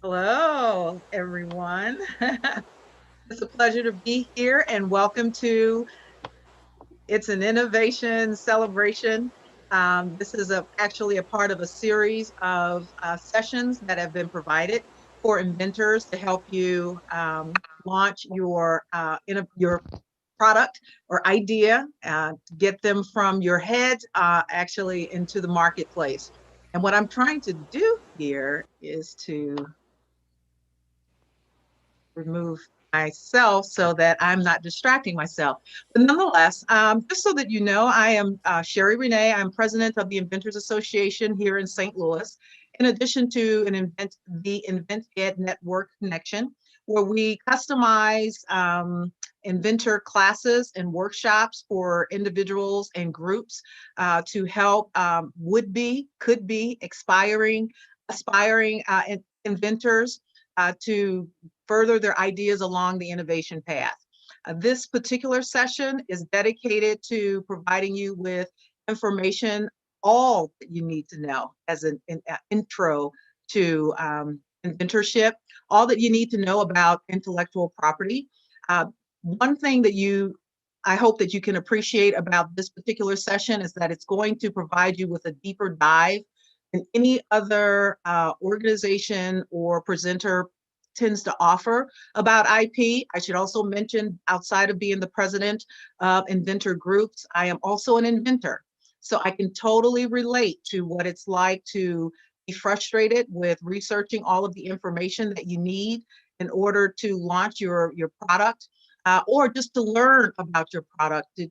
Hello, everyone. It's a pleasure to be here and welcome to It's an Innovation Celebration. This is actually a part of a series of sessions that have been provided for inventors to help you launch your product or idea, get them from your head actually into the marketplace. And what I'm trying to do here is to remove myself so that I'm not distracting myself. But nonetheless, just so that you know, I am Sherry Renee. I'm president of the Inventors Association here in St. Louis. In addition to the Invent Ed Network Connection, where we customize inventor classes and workshops for individuals and groups to help would-be, could-be, aspiring inventors to further their ideas along the innovation path. This particular session is dedicated to providing you with information, all that you need to know as an intro to inventorship, all that you need to know about intellectual property. One thing that I hope that you can appreciate about this particular session is that it's going to provide you with a deeper dive than any other organization or presenter tends to offer about IP. I should also mention, outside of being the president of inventor groups, I am also an inventor. So I can totally relate to what it's like to be frustrated with researching all of the information that you need in order to launch your product. Or just to learn about your product, to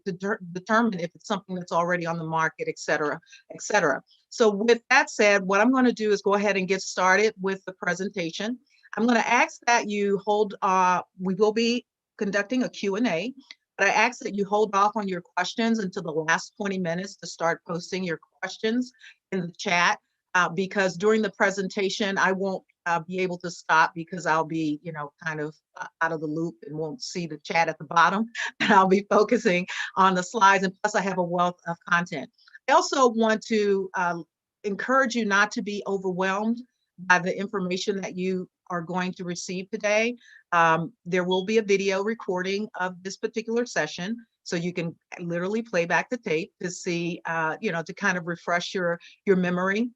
determine if it's something that's already on the market, et cetera, et cetera. So with that said, what I'm going to do is go ahead and get started with the presentation. I'm going to ask that you we will be conducting a Q&A, but I ask that you hold off on your questions until the last 20 minutes to start posting your questions in the chat, because during the presentation, I won't be able to stop because I'll be, kind of out of the loop and won't see the chat at the bottom. And I'll be focusing on the slides, and plus I have a wealth of content. I also want to encourage you not to be overwhelmed by the information that you are going to receive today. There will be a video recording of this particular session, so you can literally play back the tape to see, to kind of refresh your memory.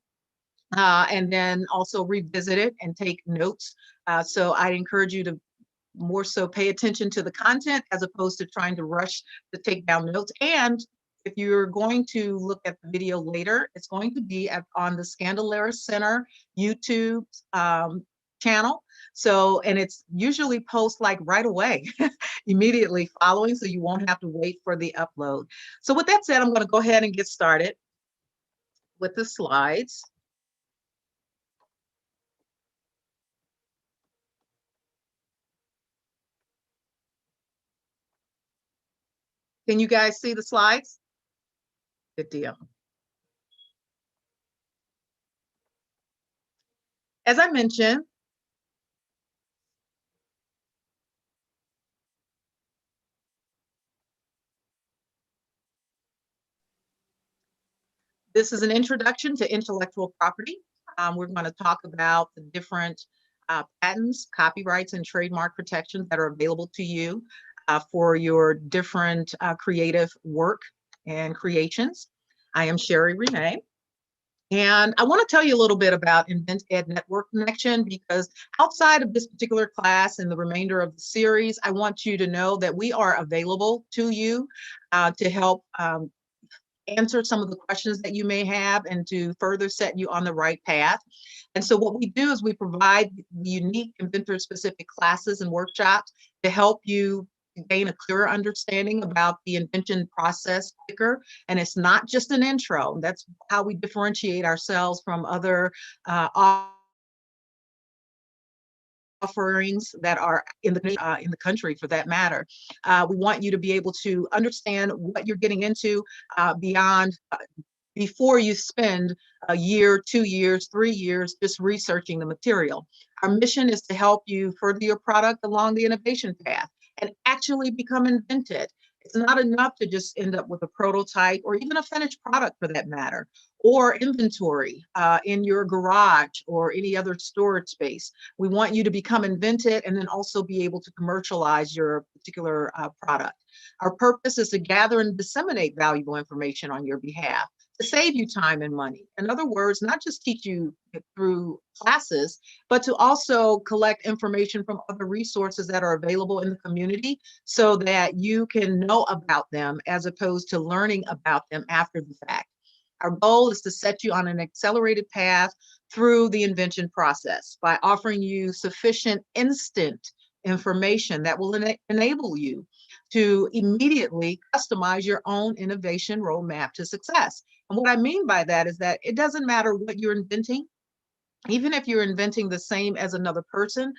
And then also revisit it and take notes. So I encourage you to more so pay attention to the content as opposed to trying to rush to take down notes. And if you're going to look at the video later, it's going to be on the Scandalera Center YouTube channel. So, and it's usually post like right away, immediately following, so you won't have to wait for the upload. So with that said, I'm going to go ahead and get started with the slides. Can you guys see the slides? Good deal. As I mentioned, this is an introduction to intellectual property. We're going to talk about the different patents, copyrights, and trademark protections that are available to you for your different creative work and creations. I am Sherry Renee. And I want to tell you a little bit about Invent Ed Network Connection, because outside of this particular class and the remainder of the series, I want you to know that we are available to you to help answer some of the questions that you may have and to further set you on the right path. And so what we do is we provide unique inventor-specific classes and workshops to help you gain a clearer understanding about the invention process quicker. And it's not just an intro. That's how we differentiate ourselves from other offerings that are in the country, for that matter. We want you to be able to understand what you're getting into before you spend a year, 2 years, 3 years just researching the material. Our mission is to help you further your product along the innovation path and actually become invented. It's not enough to just end up with a prototype or even a finished product for that matter, or inventory in your garage or any other storage space. We want you to become invented and then also be able to commercialize your particular product. Our purpose is to gather and disseminate valuable information on your behalf to save you time and money. In other words, not just teach you through classes, but to also collect information from other resources that are available in the community so that you can know about them as opposed to learning about them after the fact. Our goal is to set you on an accelerated path through the invention process by offering you sufficient instant information that will enable you to immediately customize your own innovation roadmap to success. And what I mean by that is that it doesn't matter what you're inventing. Even if you're inventing the same as another person,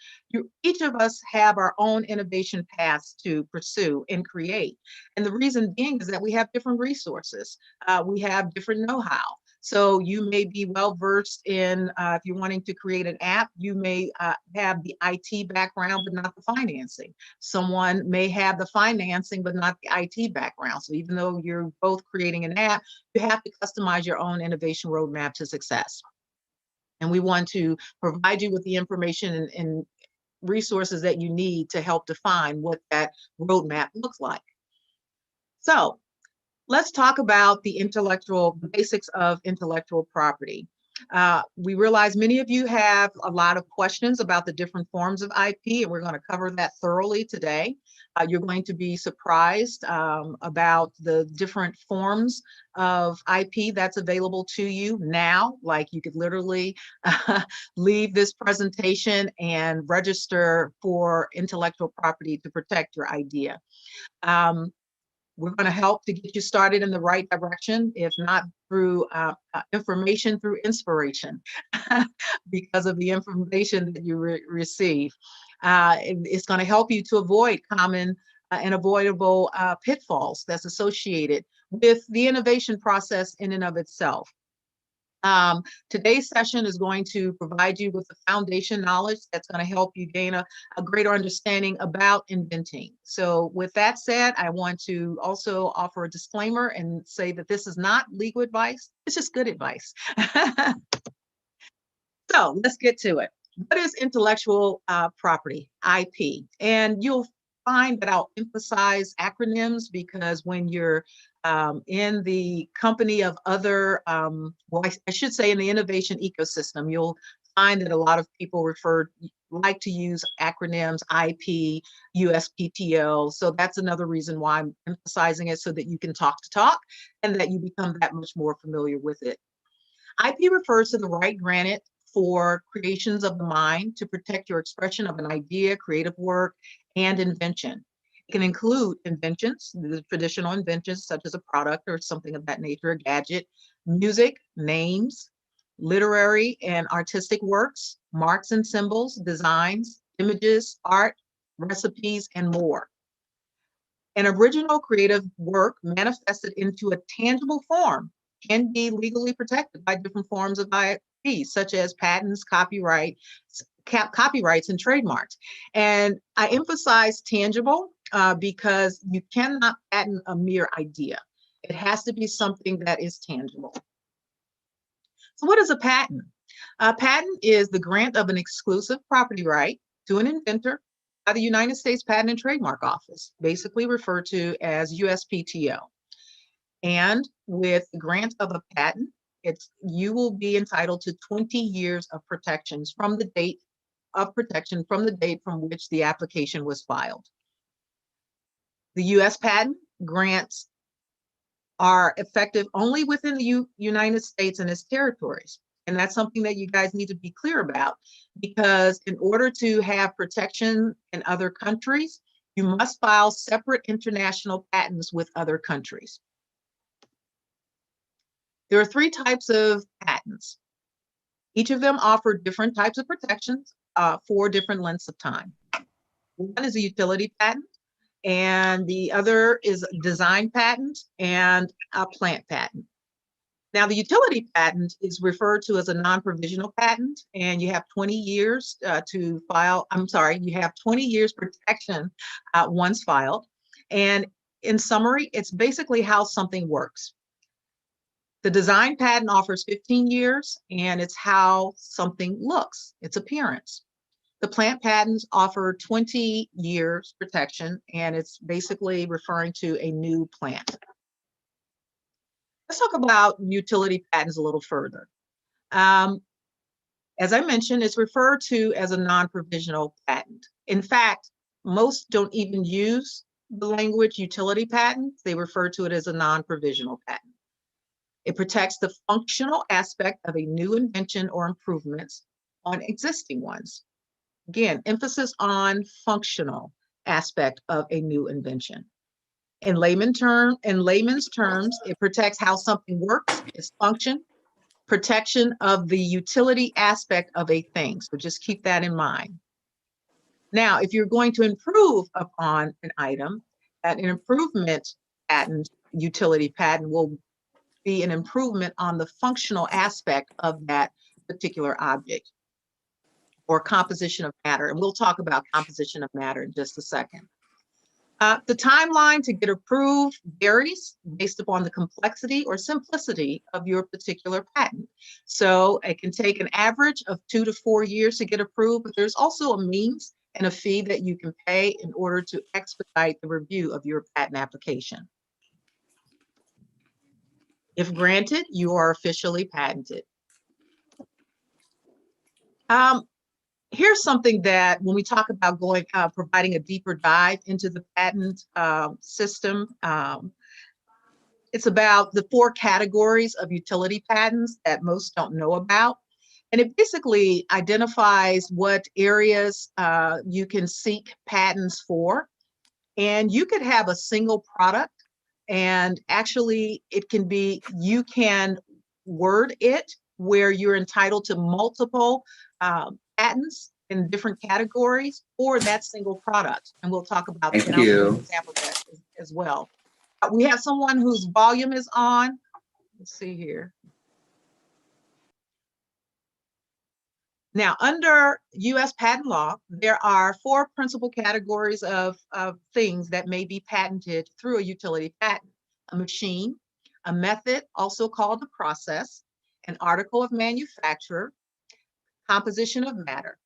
each of us have our own innovation paths to pursue and create. And the reason being is that we have different resources. We have different know-how. So you may be well versed in, if you're wanting to create an app, you may have the IT background, but not the financing. Someone may have the financing, but not the IT background. So even though you're both creating an app, you have to customize your own innovation roadmap to success. And we want to provide you with the information and resources that you need to help define what that roadmap looks like. So let's talk about the basics of intellectual property. We realize many of you have a lot of questions about the different forms of IP, and we're going to cover that thoroughly today. You're going to be surprised about the different forms of IP that's available to you now. Like you could literally leave this presentation and register for intellectual property to protect your idea. We're going to help to get you started in the right direction, if not through information, through inspiration, because of the information that you receive. It's going to help you to avoid common and avoidable pitfalls that's associated with the innovation process in and of itself. Today's session is going to provide you with the foundation knowledge that's going to help you gain a greater understanding about inventing. So with that said, I want to also offer a disclaimer and say that this is not legal advice. It's just good advice. So let's get to it. What is intellectual property, IP? And you'll find that I'll emphasize acronyms because when you're in the company of other, well, I should say in the innovation ecosystem, you'll find that a lot of people like to use acronyms, IP, USPTO. So that's another reason why I'm emphasizing it so that you can talk and that you become that much more familiar with it. IP refers to the right granted for creations of the mind to protect your expression of an idea, creative work, and invention. It can include inventions, the traditional inventions such as a product or something of that nature, a gadget, music, names, literary and artistic works, marks and symbols, designs, images, art, recipes, and more. An original creative work manifested into a tangible form can be legally protected by different forms of IP, such as patents, copyrights, and trademarks. And I emphasize tangible because you cannot patent a mere idea. It has to be something that is tangible. So what is a patent? A patent is the grant of an exclusive property right to an inventor by the United States Patent and Trademark Office, basically referred to as USPTO. And with the grant of a patent, you will be entitled to 20 years of protections from the date of protection from the date from which the application was filed. The U.S. patent grants are effective only within the United States and its territories. And that's something that you guys need to be clear about, because in order to have protection in other countries, you must file separate international patents with other countries. There are 3 types of patents. Each of them offer different types of protections for different lengths of time. One is a utility patent, and the other is a design patent and a plant patent. Now, the utility patent is referred to as a non-provisional patent, and you have 20 years to file. I'm sorry, you have 20 years protection once filed. And in summary, it's basically how something works. The design patent offers 15 years, and it's how something looks, its appearance. The plant patents offer 20 years protection, and it's basically referring to a new plant. Let's talk about utility patents a little further. As I mentioned, it's referred to as a non-provisional patent. In fact, most don't even use the language utility patent. They refer to it as a non-provisional patent. It protects the functional aspect of a new invention or improvements on existing ones. Again, emphasis on functional aspect of a new invention. In layman's terms, it protects how something works, its function, protection of the utility aspect of a thing. So just keep that in mind. Now, if you're going to improve upon an item, an improvement patent, utility patent will be an improvement on the functional aspect of that particular object or composition of matter. And we'll talk about composition of matter in just a second. The timeline to get approved varies based upon the complexity or simplicity of your particular patent. So it can take an average of 2 to 4 years to get approved, but there's also a means and a fee that you can pay in order to expedite the review of your patent application. If granted, you are officially patented. Here's something that when we talk about providing a deeper dive into the patent system, it's about the 4 categories of utility patents that most don't know about. And it basically identifies what areas you can seek patents for. And you could have a single product, and actually it can be, you can word it where you're entitled to multiple patents in different categories for that single product. And we'll talk about Thank you. an example of that as well. We have someone whose volume is on. Let's see here. Now, under US patent law, there are 4 principal categories of things that may be patented through a utility patent: a machine, a method, also called a process, an article of manufacture, composition of matter,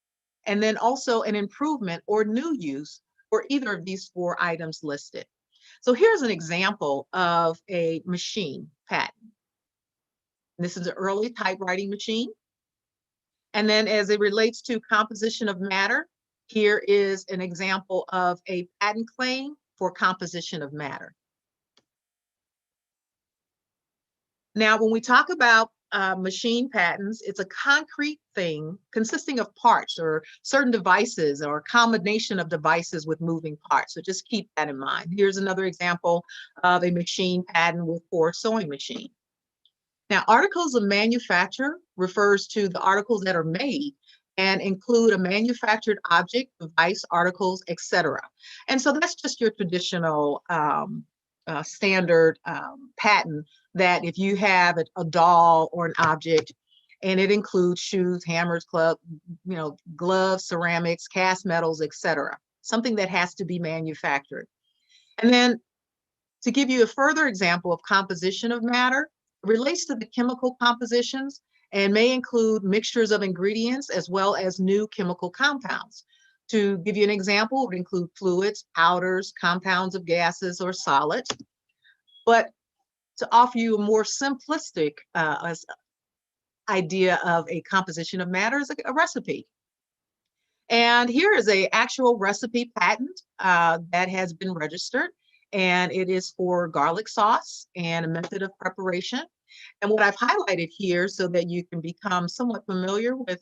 and then also an improvement or new use for either of these 4 items listed. So here's an example of a machine patent. This is an early typewriting machine. And then as it relates to composition of matter, here is an example of a patent claim for composition of matter. Now, when we talk about machine patents, it's a concrete thing consisting of parts or certain devices or a combination of devices with moving parts. So just keep that in mind. Here's another example of a machine patent for a sewing machine. Now, articles of manufacture refers to the articles that are made and include a manufactured object, device, articles, etc. And so that's just your traditional standard patent, that if you have a doll or an object and it includes shoes, hammers, gloves, ceramics, cast metals, etc. Something that has to be manufactured. And then to give you a further example of composition of matter, it relates to the chemical compositions and may include mixtures of ingredients as well as new chemical compounds. To give you an example, it would include fluids, powders, compounds of gases or solids. But to offer you a more simplistic idea of a composition of matter is a recipe. And here is an actual recipe patent that has been registered, and it is for garlic sauce and a method of preparation. And what I've highlighted here so that you can become somewhat familiar with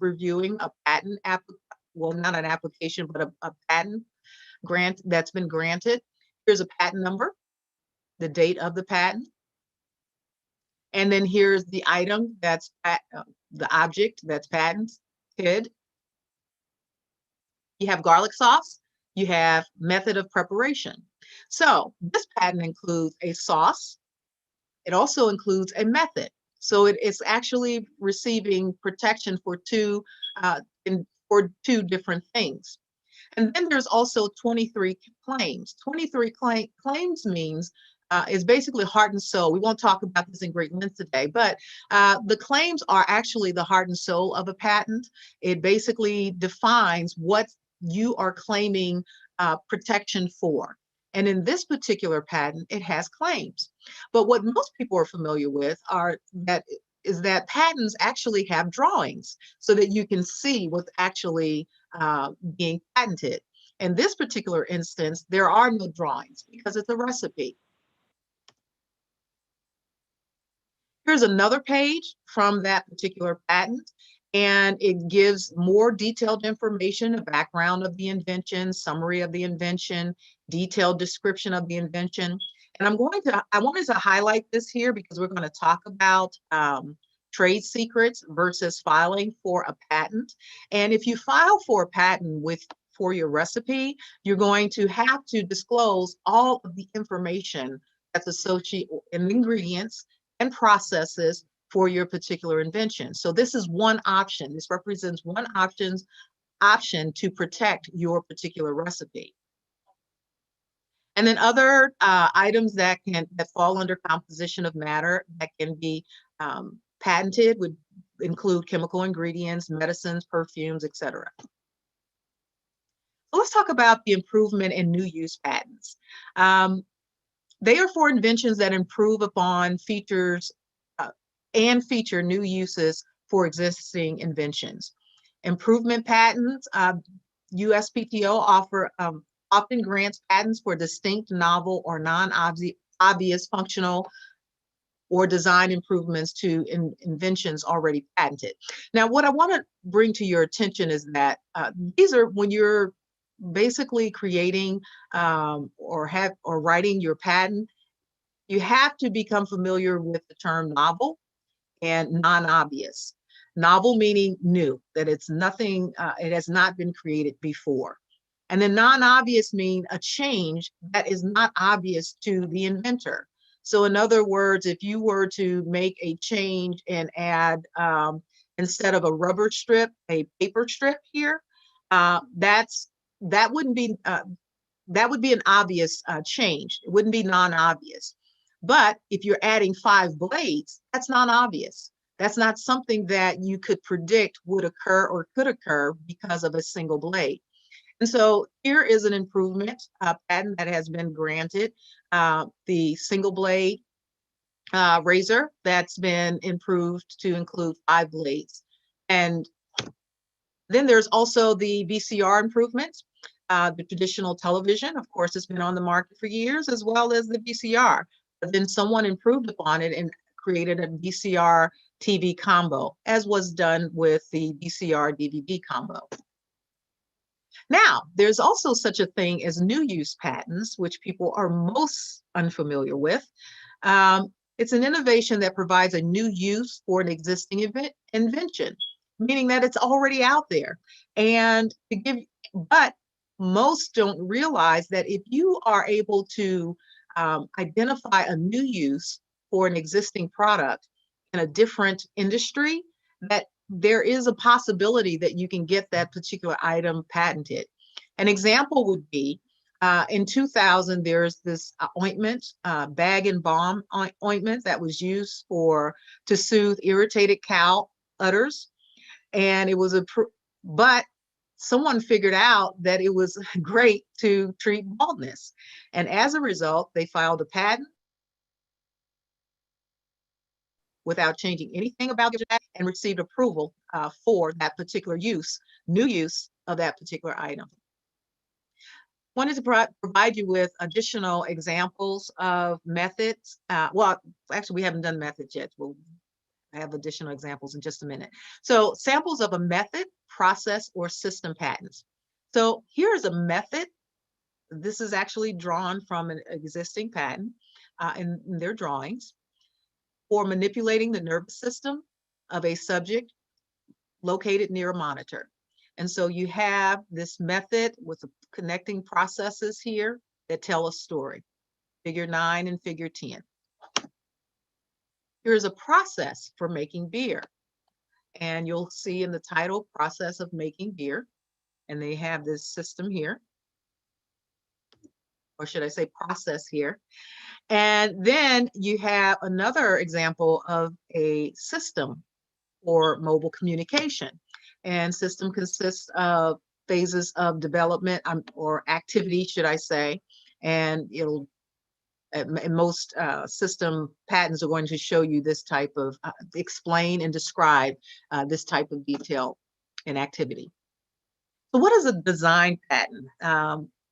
reviewing a patent, well, not an application, but a patent grant that's been granted. Here's a patent number, the date of the patent. And then here's the item that's the object that's patented. You have garlic sauce, you have method of preparation. So this patent includes a sauce. It also includes a method. So it's actually receiving protection for two different things. And then there's also 23 claims. 23 claims means is basically heart and soul. We won't talk about this in great length today, but the claims are actually the heart and soul of a patent. It basically defines what you are claiming protection for. And in this particular patent, it has claims. But what most people are familiar with is that patents actually have drawings so that you can see what's actually being patented. In this particular instance, there are no drawings because it's a recipe. Here's another page from that particular patent, and it gives more detailed information, a background of the invention, summary of the invention, detailed description of the invention. And I wanted to highlight this here because we're going to talk about trade secrets versus filing for a patent. And if you file for a patent for your recipe, you're going to have to disclose all of the information that's associated in ingredients and processes for your particular invention. So this is one option. This represents one option to protect your particular recipe. And then other items that fall under composition of matter that can be patented would include chemical ingredients, medicines, perfumes, etc. So let's talk about the improvement in new use patents. They are for inventions that improve upon features and feature new uses for existing inventions. Improvement patents, USPTO often grants patents for distinct, novel, or non-obvious functional or design improvements to inventions already patented. Now, what I want to bring to your attention is that these are when you're basically creating or writing your patent, you have to become familiar with the term novel and non-obvious. Novel meaning new, that it's nothing, it has not been created before. And then non-obvious mean a change that is not obvious to the inventor. So in other words, if you were to make a change and add, instead of a rubber strip, a paper strip here, that would be an obvious change. It wouldn't be non-obvious. But if you're adding 5 blades, that's non-obvious. That's not something that you could predict would occur or could occur because of a single blade. And so here is an improvement patent that has been granted, the single blade razor that's been improved to include 5 blades. And then there's also the VCR improvements. The traditional television, of course, has been on the market for years, as well as the VCR. But then someone improved upon it and created a VCR TV combo, as was done with the VCR DVD combo. Now, there's also such a thing as new use patents, which people are most unfamiliar with. It's an innovation that provides a new use for an existing invention, meaning that it's already out there. But most don't realize that if you are able to identify a new use for an existing product in a different industry, that there is a possibility that you can get that particular item patented. An example would be in 2000, there's this ointment, bag and balm ointment that was used to soothe irritated cow udders. And it was but someone figured out that it was great to treat baldness. And as a result, they filed a patent without changing anything about that and received approval for that particular new use of that particular item. Wanted to provide you with additional examples of methods. Well, actually, we haven't done methods yet. We'll have additional examples in just a minute. So samples of a method, process, or system patents. So here's a method. This is actually drawn from an existing patent in their drawings for manipulating the nervous system of a subject located near a monitor. And so you have this method with the connecting processes here that tell a story, figure 9 and figure 10. Here's a process for making beer. And you'll see in the title, process of making beer. and they have this system here, or should I say process here. And then you have another example of a system for mobile communication. And system consists of phases of development or activity, should I say, and it'll and most system patents are going to show you this type of explain and describe this type of detail and activity. So what is a design patent?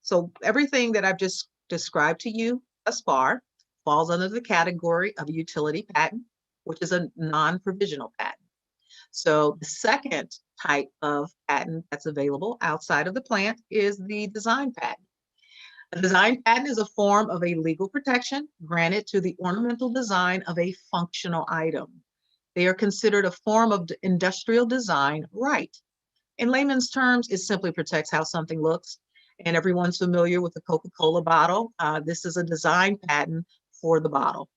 So everything that I've just described to you thus far falls under the category of a utility patent, which is a non-provisional patent. So the second type of patent that's available outside of the plant is the design patent. A design patent is a form of a legal protection granted to the ornamental design of a functional item. They are considered a form of industrial design right. In layman's terms, it simply protects how something looks. And everyone's familiar with the Coca-Cola bottle. This is a design patent for the bottle.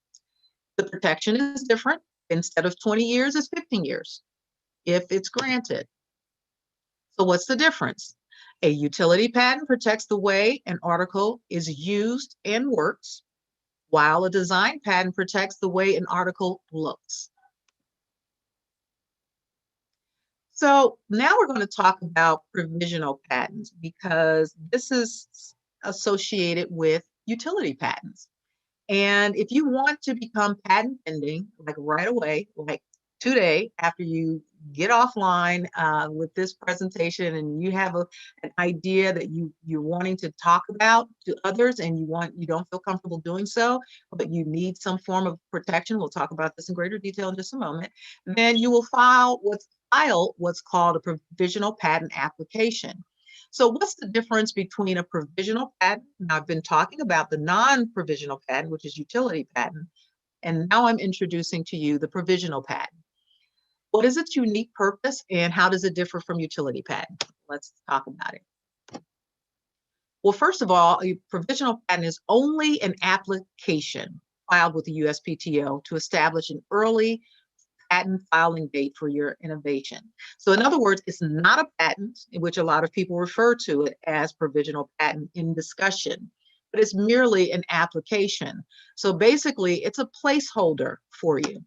The protection is different. Instead of 20 years, it's 15 years if it's granted. So what's the difference? A utility patent protects the way an article is used and works, while a design patent protects the way an article looks. So now we're going to talk about provisional patents because this is associated with utility patents. And if you want to become patent pending, like right away, like today, after you get offline with this presentation and you have an idea that you're wanting to talk about to others and you don't feel comfortable doing so, but you need some form of protection, we'll talk about this in greater detail in just a moment, then you will file what's called a provisional patent application. So what's the difference between a provisional patent? Now, I've been talking about the non-provisional patent, which is utility patent, and now I'm introducing to you the provisional patent. What is its unique purpose and how does it differ from utility patent? Let's talk about it. Well, first of all, a provisional patent is only an application filed with the USPTO to establish an early patent filing date for your innovation. So in other words, it's not a patent, in which a lot of people refer to it as provisional patent in discussion, but it's merely an application. So basically, it's a placeholder for you.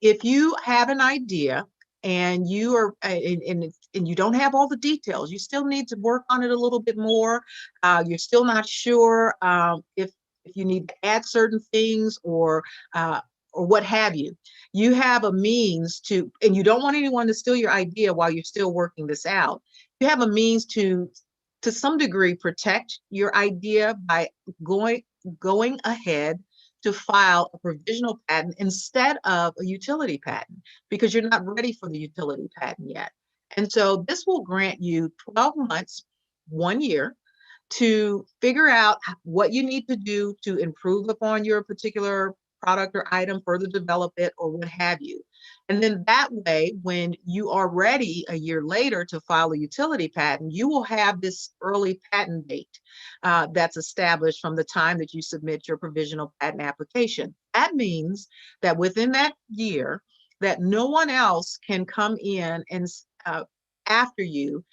If you have an idea and you are and you don't have all the details, you still need to work on it a little bit more. You're still not sure if you need to add certain things or what have you. You have a means to, and you don't want anyone to steal your idea while you're still working this out. You have a means to some degree, protect your idea by going ahead to file a provisional patent instead of a utility patent because you're not ready for the utility patent yet. And so this will grant you 12 months, 1 year, to figure out what you need to do to improve upon your particular product or item, further develop it, or what have you. And then that way, when you are ready a year later to file a utility patent, you will have this early patent date that's established from the time that you submit your provisional patent application. That means that within that year, that no one else can come in and after you,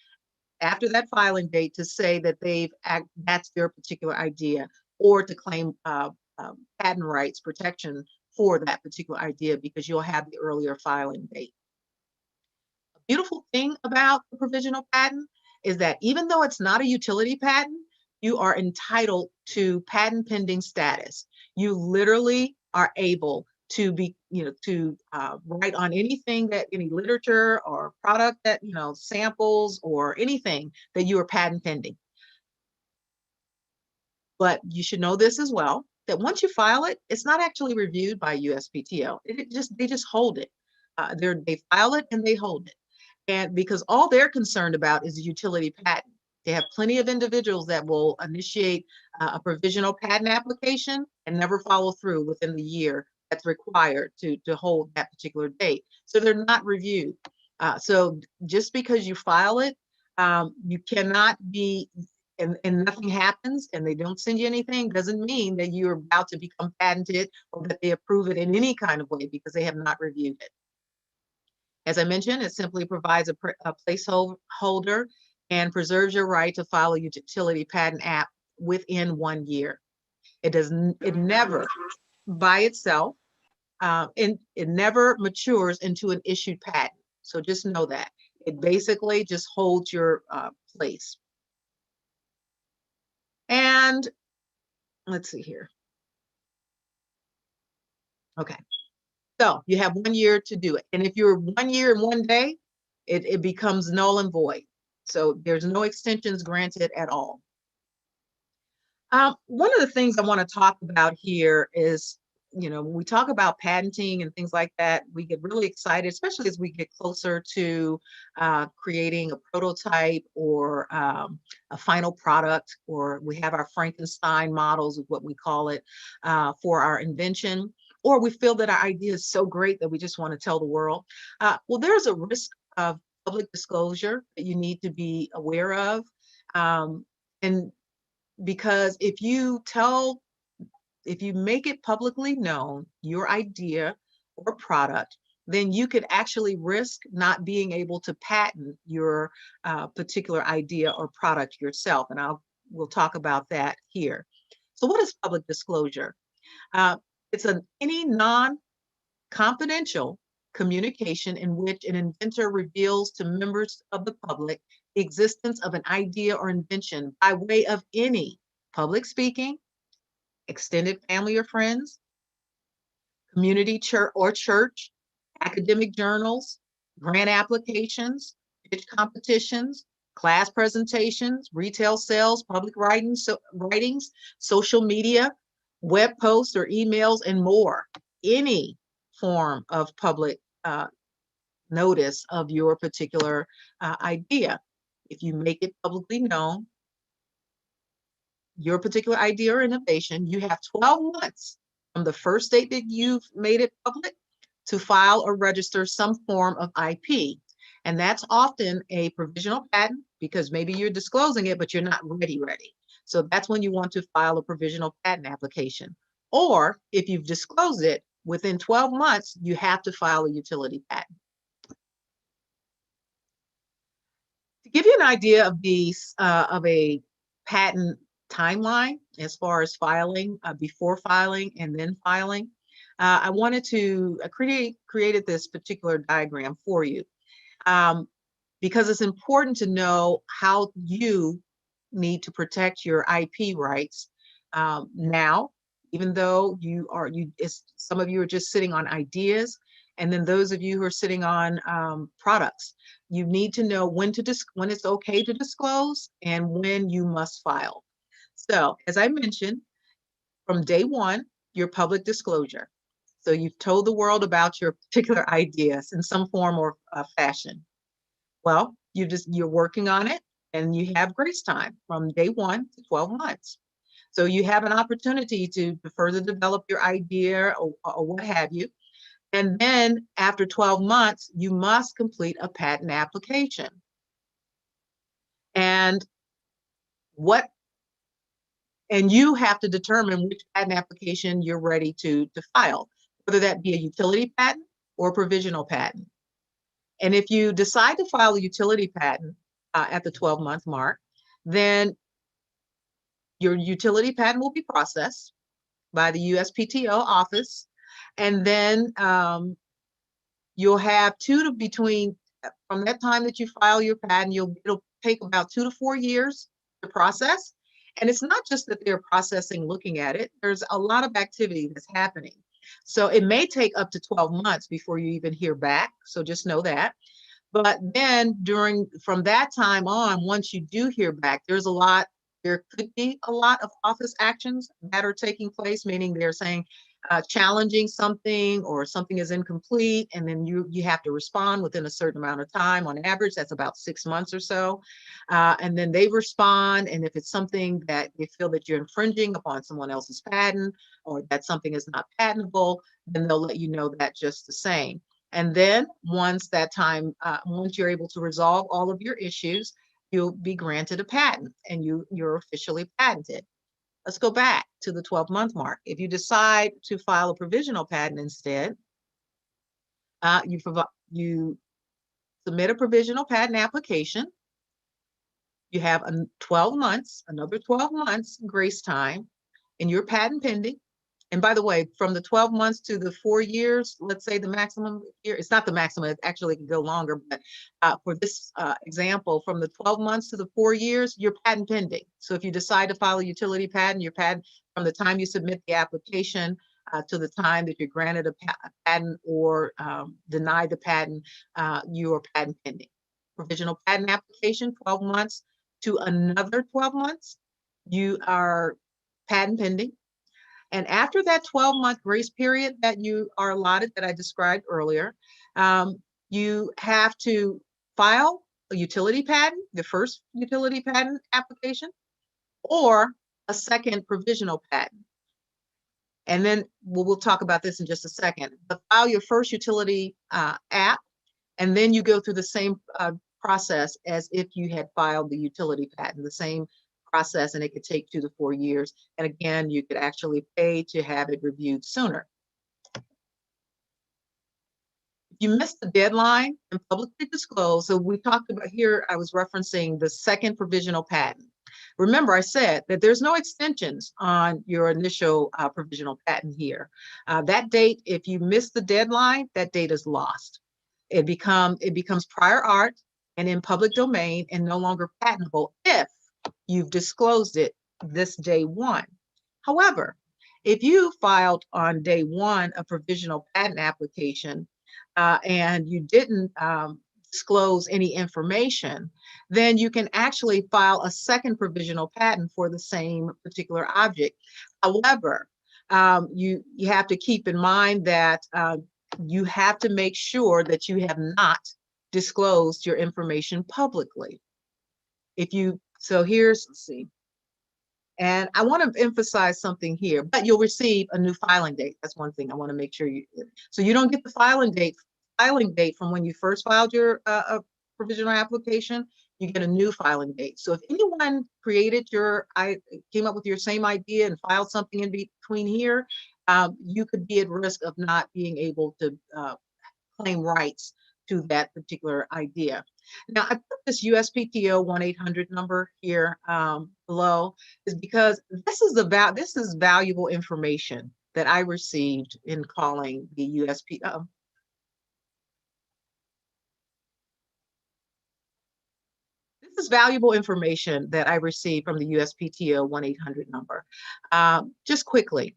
after that filing date, to say that that's their particular idea or to claim patent rights protection for that particular idea because you'll have the earlier filing date. A beautiful thing about the provisional patent is that even though it's not a utility patent, you are entitled to patent pending status. You literally are able to be, to write on anything that any literature or product that, samples or anything that you are patent pending. But you should know this as well, that once you file it, it's not actually reviewed by USPTO. They just hold it. They file it and they hold it. And because all they're concerned about is a utility patent. They have plenty of individuals that will initiate a provisional patent application and never follow through within the year that's required to hold that particular date. So they're not reviewed. So just because you file it, you cannot be, and nothing happens and they don't send you anything, doesn't mean that you're about to become patented or that they approve it in any kind of way because they have not reviewed it. As I mentioned, it simply provides a placeholder and preserves your right to file a utility patent app within 1 year. It never by itself, and it never matures into an issued patent. So just know that. It basically just holds your place. And let's see here. Okay. So you have 1 year to do it. And if you're 1 year and 1 day, it becomes null and void. So there's no extensions granted at all. One of the things I want to talk about here is, when we talk about patenting and things like that, we get really excited, especially as we get closer to creating a prototype or a final product, or we have our Frankenstein models, is what we call it, for our invention, or we feel that our idea is so great that we just want to tell the world. Well, there's a risk of public disclosure that you need to be aware of. And because if you make it publicly known, your idea or product, then you could actually risk not being able to patent your particular idea or product yourself. And we'll talk about that here. So what is public disclosure? It's any non-confidential communication in which an inventor reveals to members of the public the existence of an idea or invention by way of any public speaking, extended family or friends, community church, academic journals, grant applications, pitch competitions, class presentations, retail sales, public writings, social media, web posts or emails, and more. Any form of public notice of your particular idea. If you make it publicly known, your particular idea or innovation, you have 12 months from the first date that you've made it public to file or register some form of IP. And that's often a provisional patent, because maybe you're disclosing it, but you're not ready. So that's when you want to file a provisional patent application. Or if you've disclosed it within 12 months, you have to file a utility patent. To give you an idea of a patent timeline as far as filing, before filing and then filing, I wanted to created this particular diagram for you, because it's important to know how you need to protect your IP rights now, even though some of you are just sitting on ideas, and then those of you who are sitting on products. You need to know when it's okay to disclose and when you must file. So, as I mentioned, from day one, your public disclosure. So you've told the world about your particular ideas in some form or fashion. Well, you're working on it, and you have grace time from day 1 to 12 months. So you have an opportunity to further develop your idea or what have you. And then after 12 months, you must complete a patent application. And you have to determine which patent application you're ready to file, whether that be a utility patent or a provisional patent. And if you decide to file a utility patent at the 12-month mark, then your utility patent will be processed by the USPTO office. And then you'll have from that time that you file your patent, it'll take about 2 to 4 years to process. And it's not just that they're processing, looking at it. There's a lot of activity that's happening. So it may take up to 12 months before you even hear back. So just know that. But then from that time on, once you do hear back, there could be a lot of office actions that are taking place, meaning they're saying, challenging something, or something is incomplete, and then you have to respond within a certain amount of time. On average, that's about 6 months or so. And then they respond, and if it's something that they feel that you're infringing upon someone else's patent, or that something is not patentable, then they'll let you know that just the same. And then once you're able to resolve all of your issues, you'll be granted a patent, and you're officially patented. Let's go back to the 12-month mark. If you decide to file a provisional patent instead, you submit a provisional patent application. You have 12 months, another 12 months grace time, and your patent pending. And by the way, from the 12 months to the 4 years, let's say the maximum year, it's not the maximum, it actually can go longer, but for this example, from the 12 months to the 4 years, you're patent pending. So if you decide to file a utility patent, your patent, from the time you submit the application to the time that you're granted a patent or denied the patent, you are patent pending. Provisional patent application, 12 months to another 12 months, you are patent pending. And after that 12-month grace period that you are allotted that I described earlier, you have to file a utility patent, the first utility patent application, or a second provisional patent. And then we'll talk about this in just a second. But file your first utility app, and then you go through the same process as if you had filed the utility patent, the same process, and it could take 2 to 4 years. And again, you could actually pay to have it reviewed sooner. If you missed the deadline and publicly disclose, so we talked about here, I was referencing the second provisional patent. Remember, I said that there's no extensions on your initial provisional patent here. That date, if you miss the deadline, that date is lost. It becomes prior art and in public domain and no longer patentable if you've disclosed it this day one. However, if you filed on day one a provisional patent application and you didn't disclose any information, then you can actually file a second provisional patent for the same particular object. However, you have to keep in mind that you have to make sure that you have not disclosed your information publicly. So here's, let's see. And I want to emphasize something here, but you'll receive a new filing date. That's one thing I want to make sure so you don't get the filing date from when you first filed your provisional application. You get a new filing date. So if anyone came up with your same idea and filed something in between here, you could be at risk of not being able to claim rights to that particular idea. Now, I put this USPTO 1-800 number here below is because this is valuable information that I received in calling the USPTO. This is valuable information that I received from the USPTO 1-800 number. Just quickly,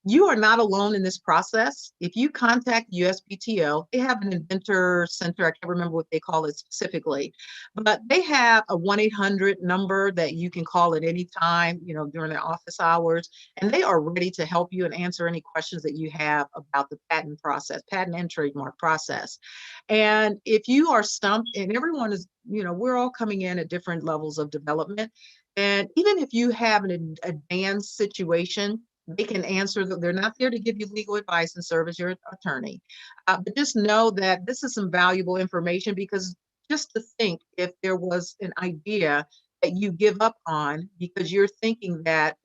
you are not alone in this process. If you contact USPTO, they have an inventor center. I can't remember what they call it specifically, but they have a 1-800 number that you can call at any time, during their office hours, and they are ready to help you and answer any questions that you have about the patent process, patent and trademark process. And if you are stumped, and everyone is, we're all coming in at different levels of development. And even if you have an advanced situation, they can answer. They're not there to give you legal advice and serve as your attorney. But just know that this is some valuable information, because just to think, if there was an idea that you give up on because you're thinking that,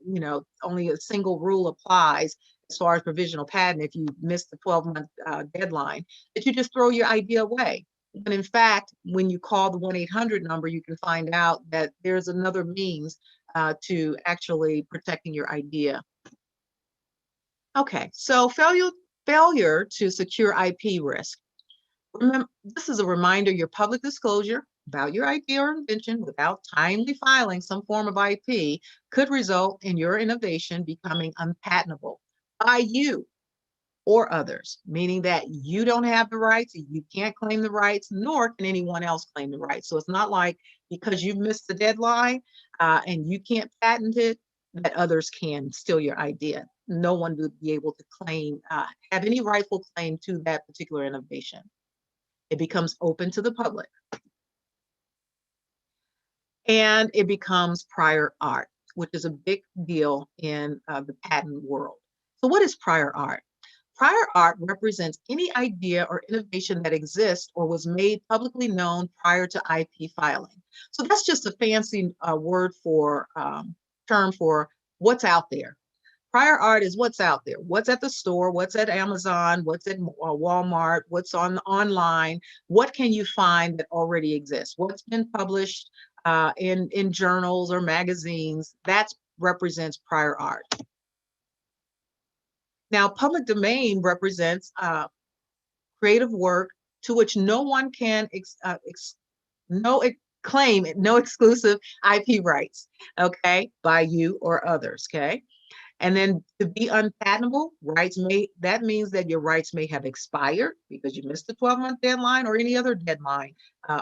only a single rule applies as far as provisional patent, if you miss the 12-month deadline, that you just throw your idea away. But in fact, when you call the 1-800 number, you can find out that there's another means to actually protecting your idea. Okay, so failure to secure IP risk. Remember, this is a reminder: your public disclosure about your idea or invention without timely filing some form of IP could result in your innovation becoming unpatentable by you or others, meaning that you don't have the rights, you can't claim the rights, nor can anyone else claim the rights. So it's not like because you've missed the deadline and you can't patent it, that others can steal your idea. No one would be able to claim, have any rightful claim to that particular innovation. It becomes open to the public. And it becomes prior art, which is a big deal in the patent world. So what is prior art? Prior art represents any idea or innovation that exists or was made publicly known prior to IP filing. So that's just a fancy term for what's out there. Prior art is what's out there, what's at the store, what's at Amazon, what's at Walmart, what's on online. What can you find that already exists? What's been published in journals or magazines? That represents prior art. Now, public domain represents creative work to which no one can claim no exclusive IP rights, okay, by you or others, okay? And then to be unpatentable, that means that your rights may have expired because you missed the 12-month deadline or any other deadline,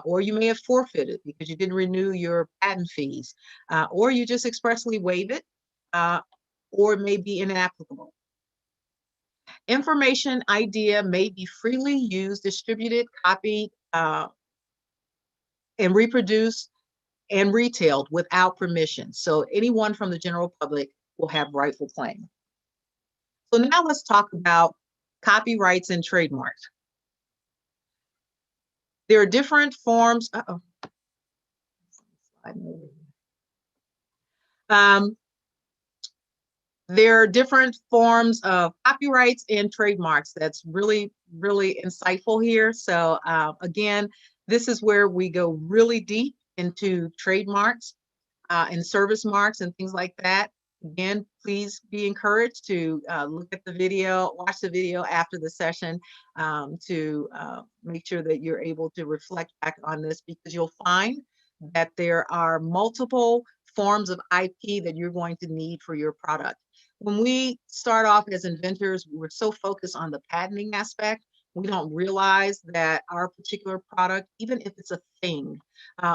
or you may have forfeited because you didn't renew your patent fees, or you just expressly waive it, or it may be inapplicable. Information idea may be freely used, distributed, copied, and reproduced and retailed without permission. So anyone from the general public will have rightful claim. So now let's talk about copyrights and trademarks. There are different forms. There are different forms of copyrights and trademarks. That's really, really insightful here. So again, this is where we go really deep into trademarks and service marks and things like that. Again, please be encouraged to look at the video, watch the video after the session to make sure that you're able to reflect back on this, because you'll find that there are multiple forms of IP that you're going to need for your product. When we start off as inventors, we're so focused on the patenting aspect, we don't realize that our particular product, even if it's a thing,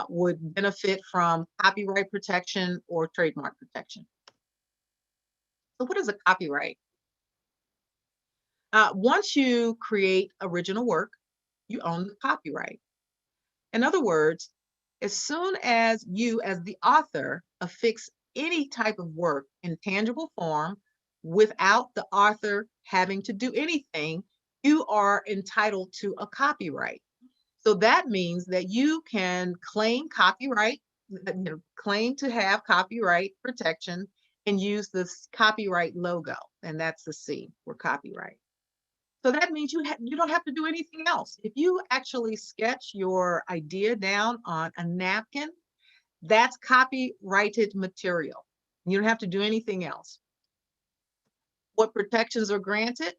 would benefit from copyright protection or trademark protection. So what is a copyright? Once you create original work, you own the copyright. In other words, as soon as you, as the author, affix any type of work in tangible form without the author having to do anything, you are entitled to a copyright. So that means that you can claim copyright, claim to have copyright protection and use this copyright logo, and that's the C for copyright. So that means you don't have to do anything else. If you actually sketch your idea down on a napkin, that's copyrighted material. You don't have to do anything else. What protections are granted?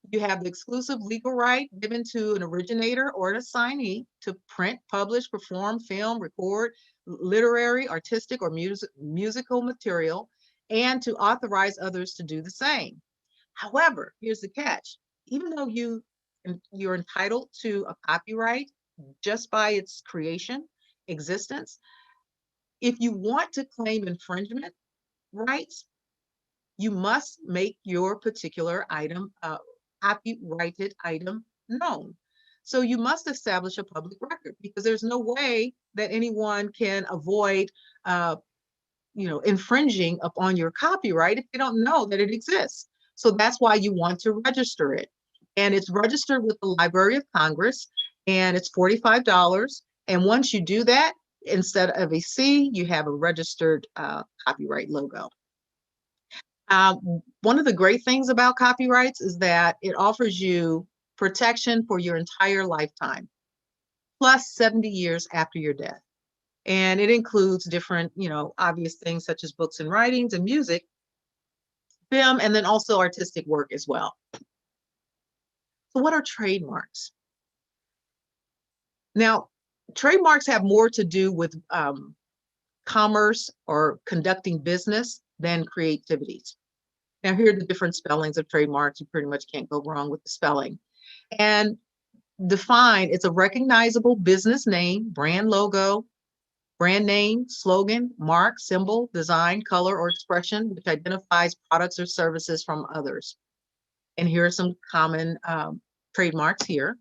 You have the exclusive legal right given to an originator or an assignee to print, publish, perform, film, record, literary, artistic, or musical material, and to authorize others to do the same. However, here's the catch. Even though you're entitled to a copyright just by its creation, existence, if you want to claim infringement rights, you must make your particular item, copyrighted item, known. So you must establish a public record, because there's no way that anyone can avoid infringing upon your copyright if they don't know that it exists. So that's why you want to register it. And it's registered with the Library of Congress, and it's $45. And once you do that, instead of a C, you have a registered copyright logo. One of the great things about copyrights is that it offers you protection for your entire lifetime, plus 70 years after your death. And it includes different, obvious things such as books and writings and music, film, and then also artistic work as well. So what are trademarks? Now, trademarks have more to do with commerce or conducting business than creativities. Now, here are the different spellings of trademarks. You pretty much can't go wrong with the spelling. And defined, it's a recognizable business name, brand logo, brand name, slogan, mark, symbol, design, color, or expression, which identifies products or services from others. And here are some common trademarks here.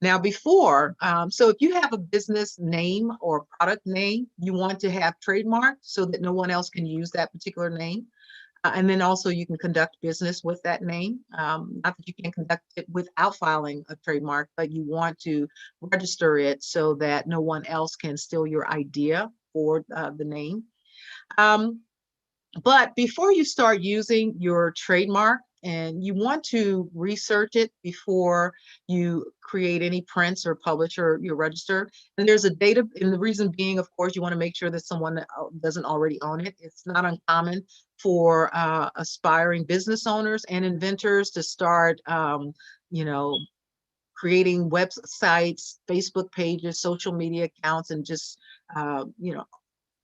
Now so if you have a business name or product name, you want to have trademark so that no one else can use that particular name. And then also you can conduct business with that name. Not that you can conduct it without filing a trademark, but you want to register it so that no one else can steal your idea for the name. But before you start using your trademark, and you want to research it before you create any prints or publish or you register. And there's a data, and the reason being, of course, you want to make sure that someone that doesn't already own it. It's not uncommon for aspiring business owners and inventors to start, you know, creating websites, Facebook pages, social media accounts, and just, you know,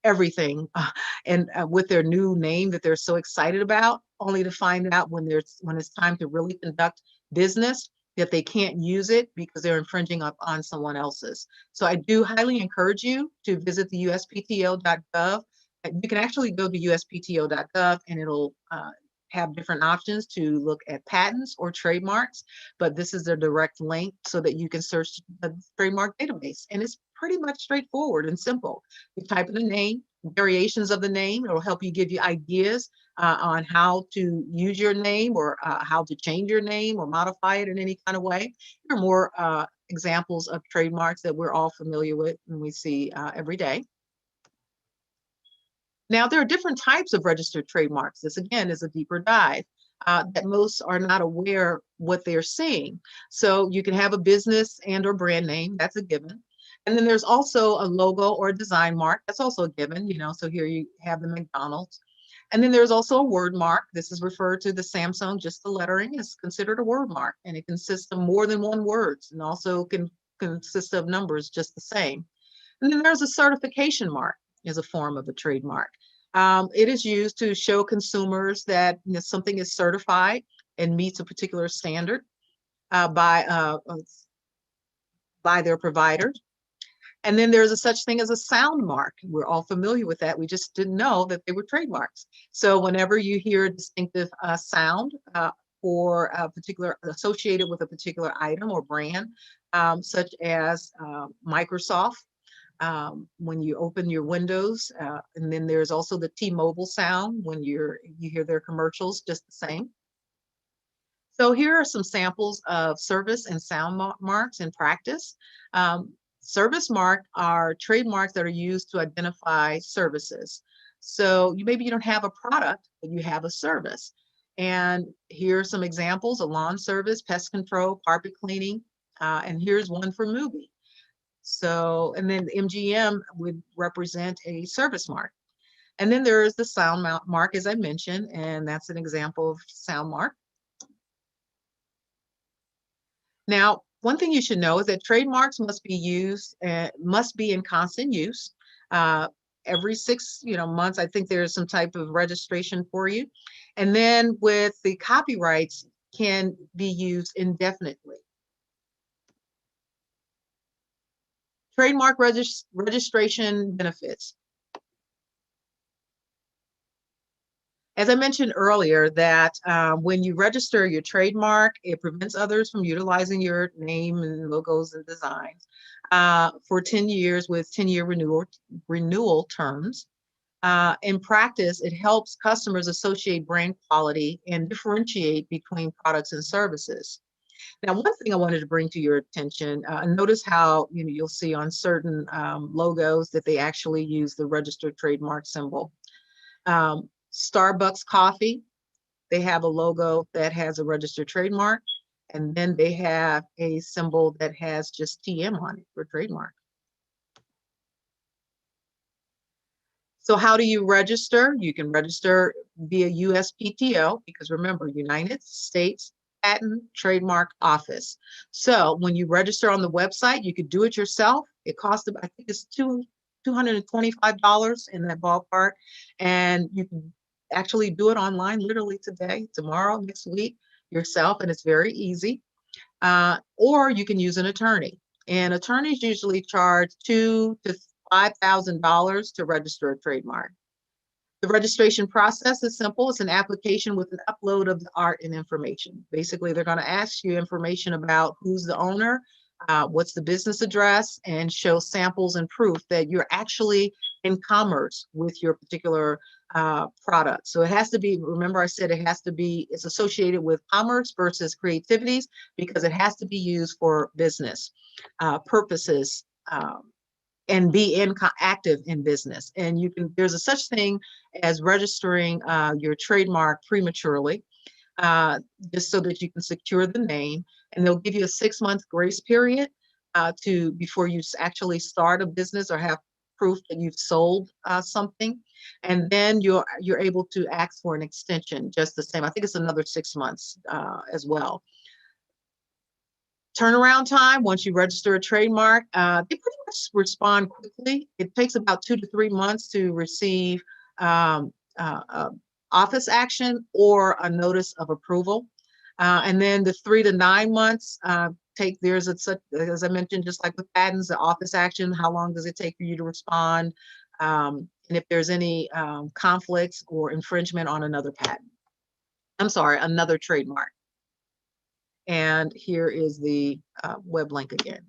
everything and with their new name that they're so excited about, only to find out when it's time to really conduct business that they can't use it because they're infringing on someone else's. So I do highly encourage you to visit the uspto.gov. You can actually go to uspto.gov and it'll have different options to look at patents or trademarks, but this is a direct link so that you can search the trademark database. And it's pretty much straightforward and simple. You type in the name, variations of the name. It'll help you give you ideas on how to use your name or how to change your name or modify it in any kind of way. There are more examples of trademarks that we're all familiar with and we see every day. Now, there are different types of registered trademarks. This, again, is a deeper dive that most are not aware what they're seeing. So you can have a business and or brand name. That's a given. And then there's also a logo or a design mark. That's also a given, you know, so here you have the McDonald's. And then there's also a word mark. This is referred to the Samsung, just the lettering is considered a word mark, and it consists of more than one words and also can consist of numbers just the same. And then there's a certification mark as a form of a trademark. It is used to show consumers that, you know, something is certified and meets a particular standard by their provider. And then there's a such thing as a sound mark. We're all familiar with that. We just didn't know that they were trademarks. So whenever you hear a distinctive sound for a particular, associated with a particular item or brand, such as Microsoft, when you open your windows, and then there's also the T-Mobile sound when you hear their commercials, just the same. So here are some samples of service and sound marks in practice. Service mark are trademarks that are used to identify services. So maybe you don't have a product, but you have a service. And here are some examples: a lawn service, pest control, carpet cleaning, and here's one for movie. So, and then MGM would represent a service mark. And then there is the sound mark, as I mentioned, and that's an example of sound mark. Now, one thing you should know is that trademarks must be used, must be in constant use. Every 6 months, I think there's some type of registration for you. And then with the copyrights can be used indefinitely. Trademark registration benefits. As I mentioned earlier, that when you register your trademark, it prevents others from utilizing your name and logos and designs for 10 years with 10-year renewal terms. In practice, it helps customers associate brand quality and differentiate between products and services. Now, one thing I wanted to bring to your attention, notice how you'll see on certain logos that they actually use the registered trademark symbol. Starbucks coffee, they have a logo that has a registered trademark, and then they have a symbol that has just TM on it for trademark. So how do you register? You can register via USPTO, because remember, United States Patent Trademark Office. So when you register on the website, you could do it yourself. It costs, I think it's $225 in that ballpark. And you can actually do it online literally today, tomorrow, next week yourself, and it's very easy. Or you can use an attorney. And attorneys usually charge $2,000 to $5,000 to register a trademark. The registration process is simple. It's an application with an upload of the art and information. Basically, they're going to ask you information about who's the owner, what's the business address, and show samples and proof that you're actually in commerce with your particular product. So it has to be, remember I said it's associated with commerce versus creativities, because it has to be used for business purposes. and be active in business. And there's a such thing as registering your trademark prematurely, just so that you can secure the name. And they'll give you a 6-month grace period before you actually start a business or have proof that you've sold something. And then you're able to ask for an extension just the same. I think it's another 6 months as well. Turnaround time, once you register a trademark, they pretty much respond quickly. It takes about 2 to 3 months to receive office action or a notice of approval. And then the 3 to 9 months as I mentioned, just like with patents, the office action, how long does it take for you to respond? And if there's any conflicts or infringement on another trademark. And here is the web link again.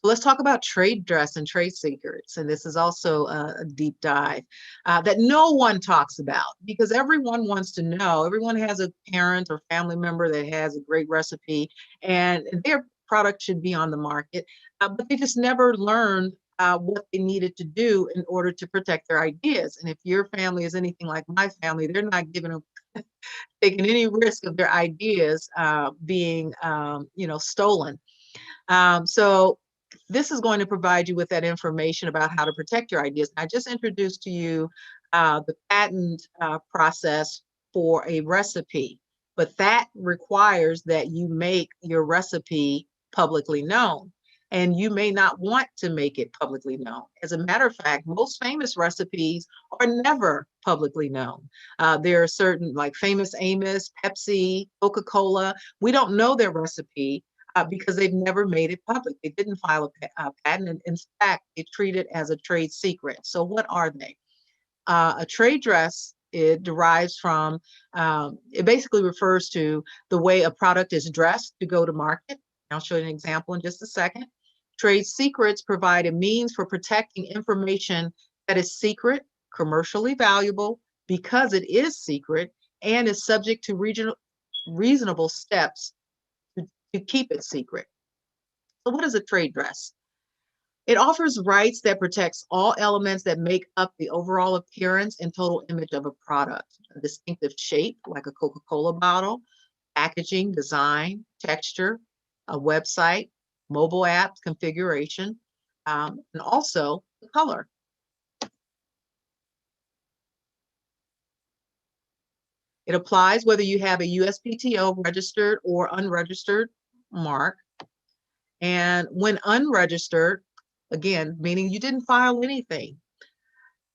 Let's talk about trade dress and trade secrets. And this is also a deep dive that no one talks about, because everyone wants to know. Everyone has a parent or family member that has a great recipe and their product should be on the market, but they just never learned what they needed to do in order to protect their ideas. And if your family is anything like my family, they're not taking any risk of their ideas being stolen. So this is going to provide you with that information about how to protect your ideas. I just introduced to you the patent process for a recipe, but that requires that you make your recipe publicly known. And you may not want to make it publicly known. As a matter of fact, most famous recipes are never publicly known. There are certain, like Famous Amos, Pepsi, Coca-Cola. We don't know their recipe because they've never made it public. They didn't file a patent. And in fact, they treat it as a trade secret. So what are they? A trade dress, it derives from, it basically refers to the way a product is dressed to go to market. I'll show you an example in just a second. Trade secrets provide a means for protecting information that is secret, commercially valuable, because it is secret, and is subject to reasonable steps to keep it secret. So what is a trade dress? It offers rights that protects all elements that make up the overall appearance and total image of a product. A distinctive shape, like a Coca-Cola bottle, packaging, design, texture, a website, mobile app configuration, and also the color. It applies whether you have a USPTO registered or unregistered mark. And when unregistered, again, meaning you didn't file anything,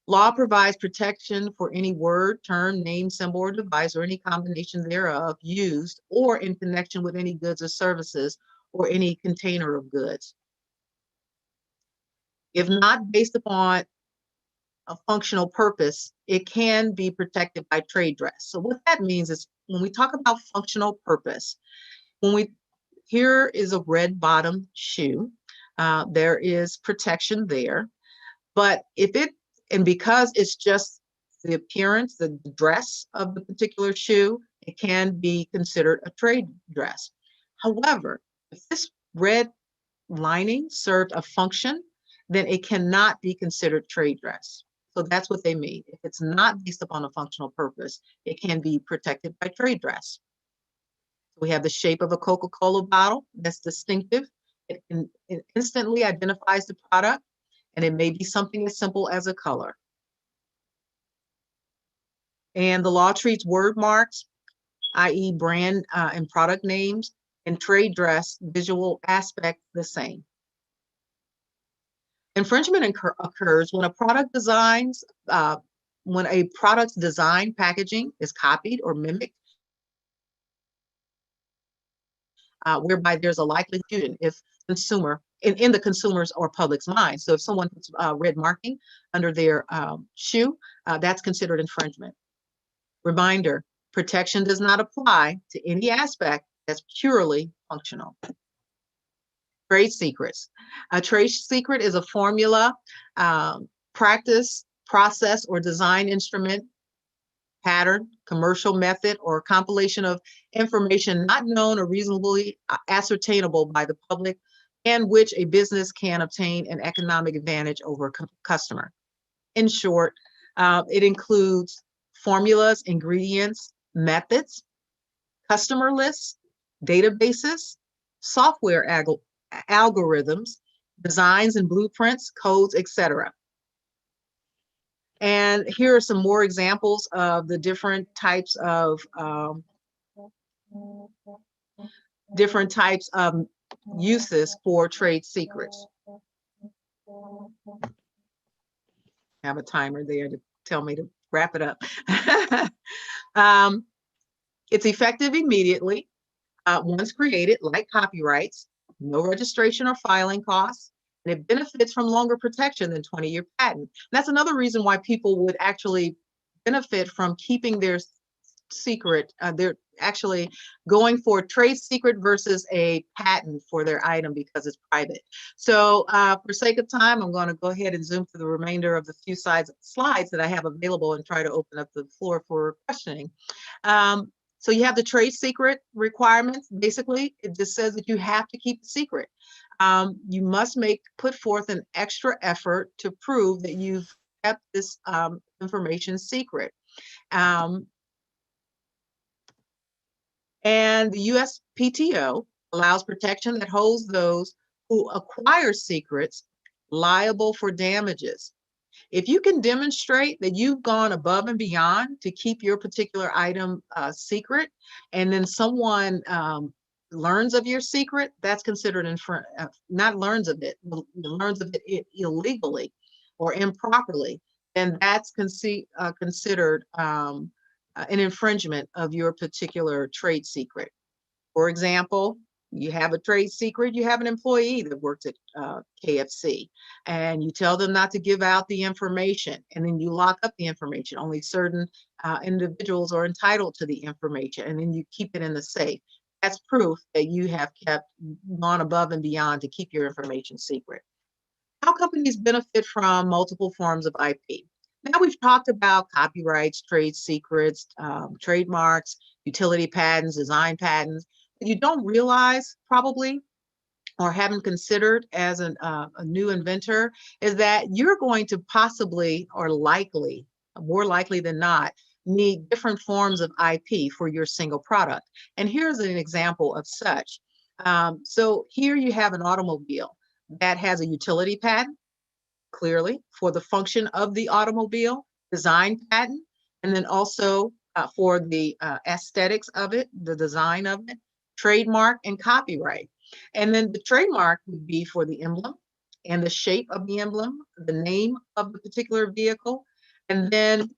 law provides protection for any word, term, name, symbol, or device, or any combination thereof used or in connection with any goods or services or any container of goods. If not based upon a functional purpose, it can be protected by trade dress. So what that means is when we talk about functional purpose, here is a red bottom shoe, there is protection there, but because it's just the appearance, the dress of the particular shoe, it can be considered a trade dress. However, if this red lining served a function, then it cannot be considered trade dress. So that's what they mean. If it's not based upon a functional purpose, it can be protected by trade dress. We have the shape of a Coca-Cola bottle that's distinctive. It instantly identifies the product, and it may be something as simple as a color. And the law treats word marks, i.e. brand and product names, and trade dress visual aspect the same. Infringement occurs when a product's design packaging is copied or mimicked, whereby there's a likelihood if in the consumer's or public's mind. So if someone puts red marking under their shoe, that's considered infringement. Reminder, protection does not apply to any aspect that's purely functional. Trade secrets. A trade secret is a formula, practice, process, or design instrument, pattern, commercial method, or compilation of information not known or reasonably ascertainable by the public and which a business can obtain an economic advantage over a customer. In short, it includes formulas, ingredients, methods, customer lists, databases, software algorithms, designs and blueprints, codes, etc. And here are some more examples of the different types of uses for trade secrets. I have a timer there to tell me to wrap it up. It's effective immediately. Once created, like copyrights, no registration or filing costs, and it benefits from longer protection than 20-year patent. That's another reason why people would actually benefit from keeping their secret. They're actually going for trade secret versus a patent for their item because it's private. So for sake of time, I'm going to go ahead and zoom through the remainder of the few slides that I have available and try to open up the floor for questioning. So you have the trade secret requirements. Basically, it just says that you have to keep the secret. You must put forth an extra effort to prove that you've kept this information secret. And the USPTO allows protection that holds those who acquire secrets liable for damages. If you can demonstrate that you've gone above and beyond to keep your particular item secret, and then someone learns of your secret, that's considered not learns of it, learns of it illegally or improperly, then that's considered an infringement of your particular trade secret. For example, you have a trade secret, you have an employee that works at KFC, and you tell them not to give out the information, and then you lock up the information. Only certain individuals are entitled to the information, and then you keep it in the safe. That's proof that you have gone above and beyond to keep your information secret. How companies benefit from multiple forms of IP. Now we've talked about copyrights, trade secrets, trademarks, utility patents, design patents. What you don't realize probably or haven't considered as a new inventor is that you're going to possibly or likely, more likely than not, need different forms of IP for your single product. And here's an example of such. So here you have an automobile that has a utility patent, clearly, for the function of the automobile, design patent, and then also for the aesthetics of it, the design of it, trademark and copyright. And then the trademark would be for the emblem and the shape of the emblem, the name of the particular vehicle, and then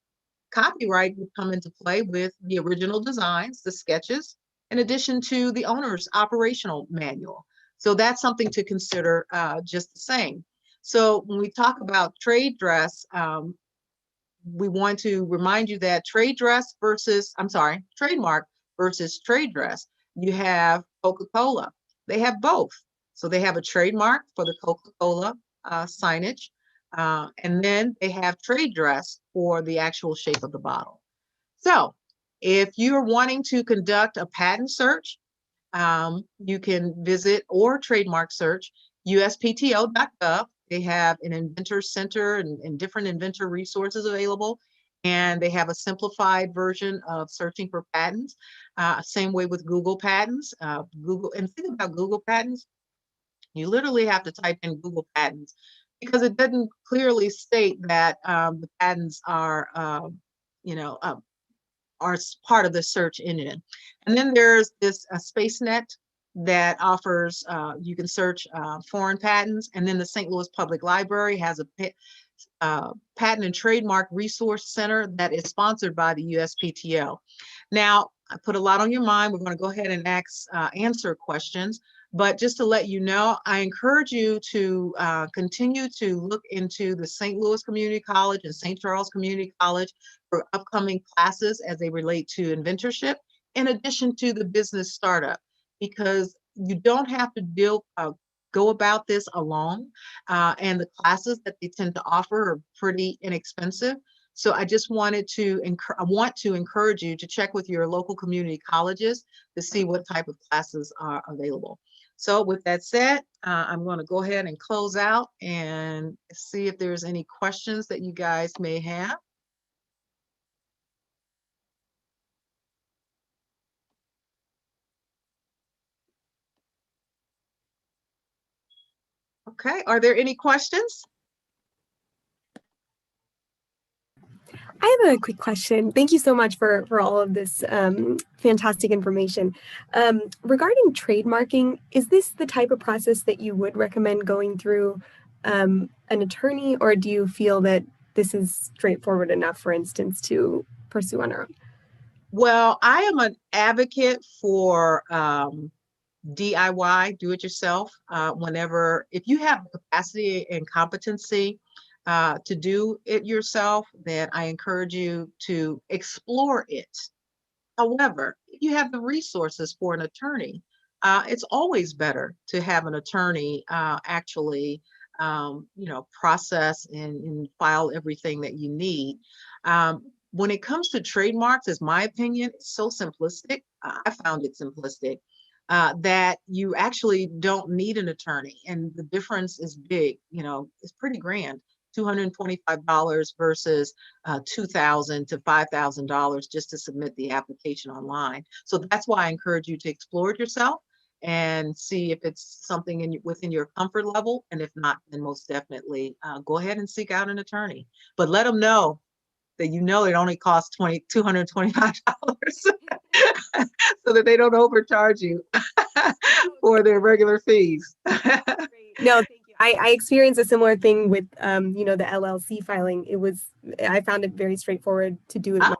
copyright would come into play with the original designs, the sketches, in addition to the owner's operational manual. So that's something to consider just the same. So when we talk about trade dress, we want to remind you that trademark versus trade dress. You have Coca-Cola. They have both. So they have a trademark for the Coca-Cola signage, and then they have trade dress for the actual shape of the bottle. So if you're wanting to conduct a patent search, you can visit or trademark search uspto.gov. They have an inventor center and different inventor resources available. And they have a simplified version of searching for patents. Same way with Google Patents. And think about Google Patents. You literally have to type in Google Patents because it doesn't clearly state that the patents are, are part of the search engine. And then there's this SpaceNet that offers, you can search foreign patents. And then the St. Louis Public Library has a Patent and Trademark Resource Center that is sponsored by the USPTO. Now, I put a lot on your mind. We're going to go ahead and answer questions. But just to let you know, I encourage you to continue to look into the St. Louis Community College and St. Charles Community College for upcoming classes as they relate to inventorship, in addition to the business startup, because you don't have to go about this alone. And the classes that they tend to offer are pretty inexpensive. So I just wanted to encourage you to check with your local community colleges to see what type of classes are available. So with that said, I'm going to go ahead and close out and see if there's any questions that you guys may have. Okay, are there any questions? I have a quick question. Thank you so much for all of this fantastic information. Regarding trademarking, is this the type of process that you would recommend going through an attorney, or do you feel that this is straightforward enough, for instance, to pursue on our own? Well, I am an advocate for DIY, do it yourself. Whenever, if you have the capacity and competency to do it yourself, then I encourage you to explore it. However, if you have the resources for an attorney, it's always better to have an attorney actually, process and file everything that you need. When it comes to trademarks, is my opinion, it's so simplistic. I found it simplistic that you actually don't need an attorney, and the difference is big. It's pretty grand. $225 versus $2,000 to $5,000 just to submit the application online. So that's why I encourage you to explore it yourself and see if it's something within your comfort level. And if not, then most definitely go ahead and seek out an attorney. But let them know that it only costs $225 so that they don't overcharge you for their regular fees. No, thank you. I experienced a similar thing with, the LLC filing. I found it very straightforward to do it myself,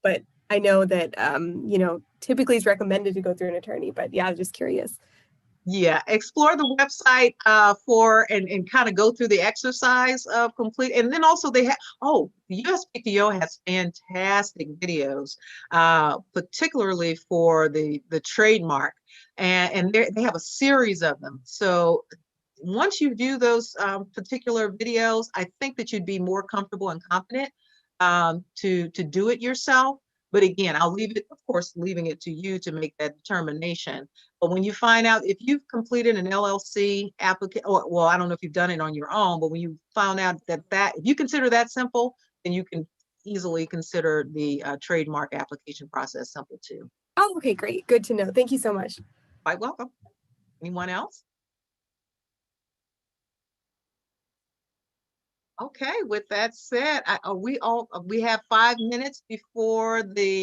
but I know that, typically it's recommended to go through an attorney, but yeah, I was just curious. Yeah, explore the website and kind of go through the exercise of complete. And then also the USPTO has fantastic videos, particularly for the trademark, and they have a series of them. So once you do those particular videos, I think that you'd be more comfortable and confident to do it yourself. But again, I'll leave it, of course, leaving it to you to make that determination. But when you find out if you've completed an LLC applicant, or well, I don't know if you've done it on your own, but when you found out that if you consider that simple, then you can easily consider the trademark application process simple too. Oh, okay, great. Good to know. Thank you so much. Quite welcome. Anyone else? Okay, with that said, we have 5 minutes before the